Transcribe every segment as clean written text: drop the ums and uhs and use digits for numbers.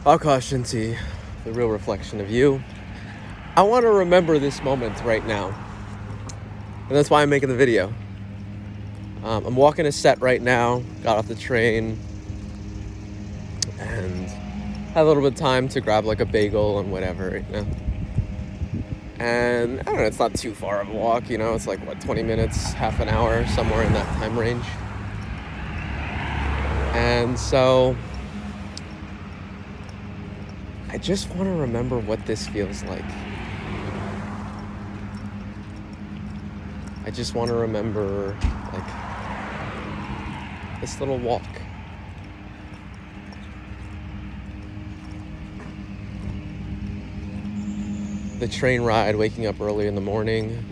I'll caution to the real reflection of you. I want to remember this moment right now. And that's why I'm making the video. I'm walking a set right now, got off the train, and had a little bit of time to grab like a bagel and whatever, And I don't know, it's not too far of a walk, it's like, 20 minutes, half an hour, somewhere in that time range. And so I just want to remember what this feels like. I just want to remember, this little walk. The train ride, waking up early in the morning.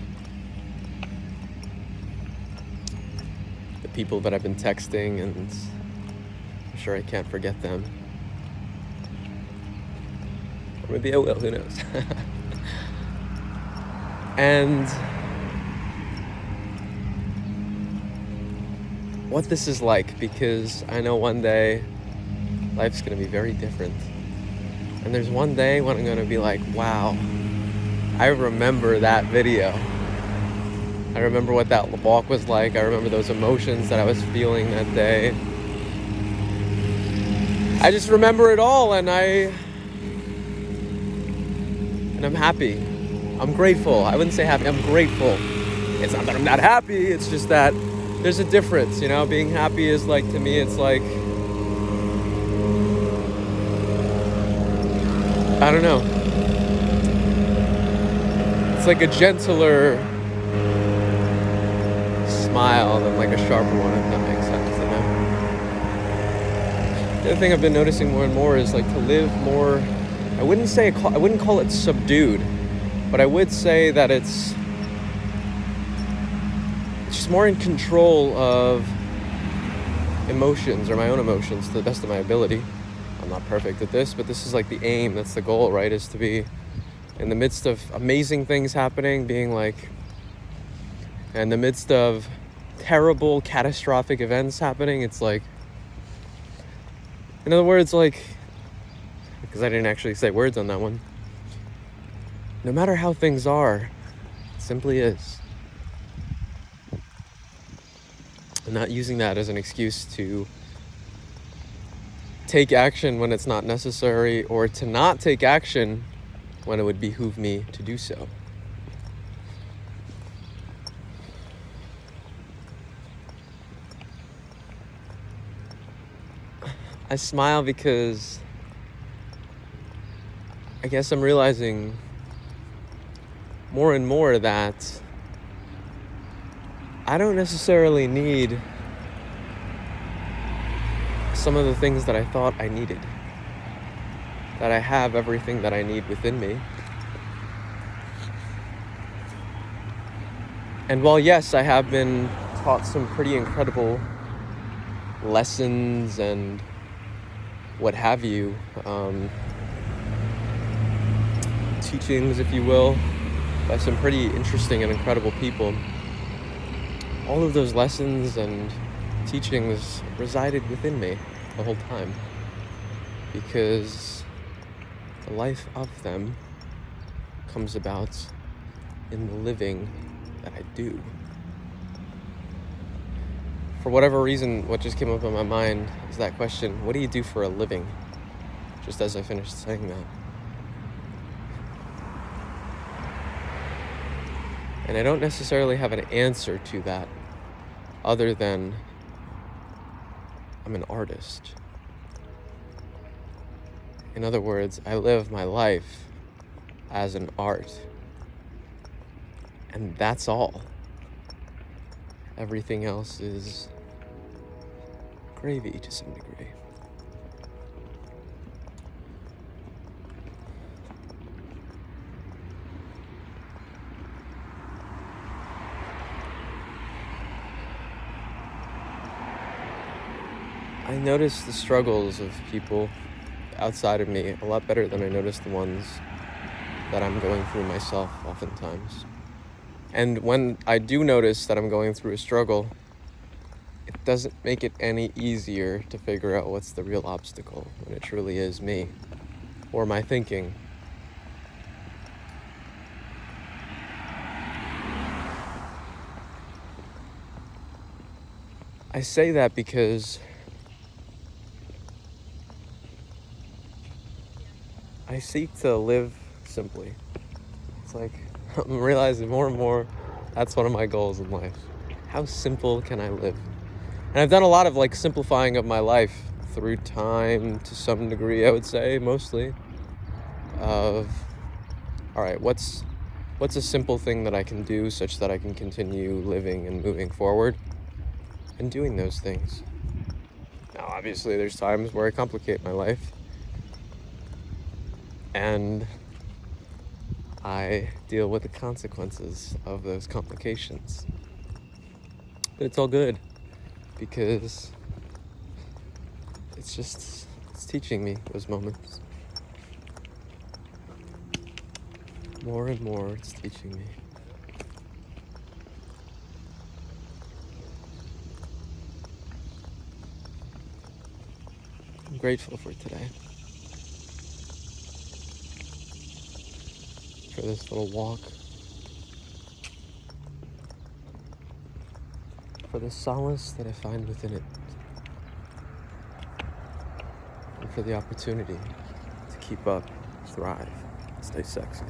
The people that I've been texting, and I'm sure I can't forget them. Or maybe I will, who knows? And what this is like, because I know one day life's going to be very different. And there's one day when I'm going to be like, wow, I remember that video. I remember what that walk was like. I remember those emotions that I was feeling that day. I just remember it all, and I'm happy. I'm grateful. I wouldn't say happy, I'm grateful. It's not that I'm not happy, it's just that there's a difference, Being happy is like, to me, it's like, I don't know. It's like a gentler smile than like a sharper one, if that makes sense, The other thing I've been noticing more and more is like to live more, I wouldn't call it subdued, but I would say that it's just more in control of emotions, or my own emotions, to the best of my ability. I'm not perfect at this, but this is like the aim, that's the goal, right? Is to be in the midst of amazing things happening, being like, in the midst of terrible, catastrophic events happening, it's like, in other words, like, because I didn't actually say words on that one, no matter how things are, it simply is. And not using that as an excuse to take action when it's not necessary, or to not take action when it would behoove me to do so. I smile because I guess I'm realizing more and more that I don't necessarily need some of the things that I thought I needed. That I have everything that I need within me. And while yes, I have been taught some pretty incredible lessons and what have you, teachings, if you will, by some pretty interesting and incredible people, all of those lessons and teachings resided within me the whole time, because the life of them comes about in the living that I do. For whatever reason, what just came up in my mind is that question, what do you do for a living? Just as I finished saying that. And I don't necessarily have an answer to that, other than I'm an artist. In other words, I live my life as an art. And that's all. Everything else is gravy to some degree. I notice the struggles of people outside of me a lot better than I notice the ones that I'm going through myself oftentimes. And when I do notice that I'm going through a struggle, it doesn't make it any easier to figure out what's the real obstacle when it truly is me. or my thinking. I say that because I seek to live simply. It's like I'm realizing more and more that's one of my goals in life. How simple can I live? And I've done a lot of like simplifying of my life through time to some degree, I would say, mostly. Of, all right, what's a simple thing that I can do such that I can continue living and moving forward and doing those things? Now, obviously, there's times where I complicate my life and I deal with the consequences of those complications. But it's all good because it's teaching me those moments. More and more, it's teaching me. I'm grateful for today, for this little walk, for the solace that I find within it, and for the opportunity to keep up, thrive, stay sexy.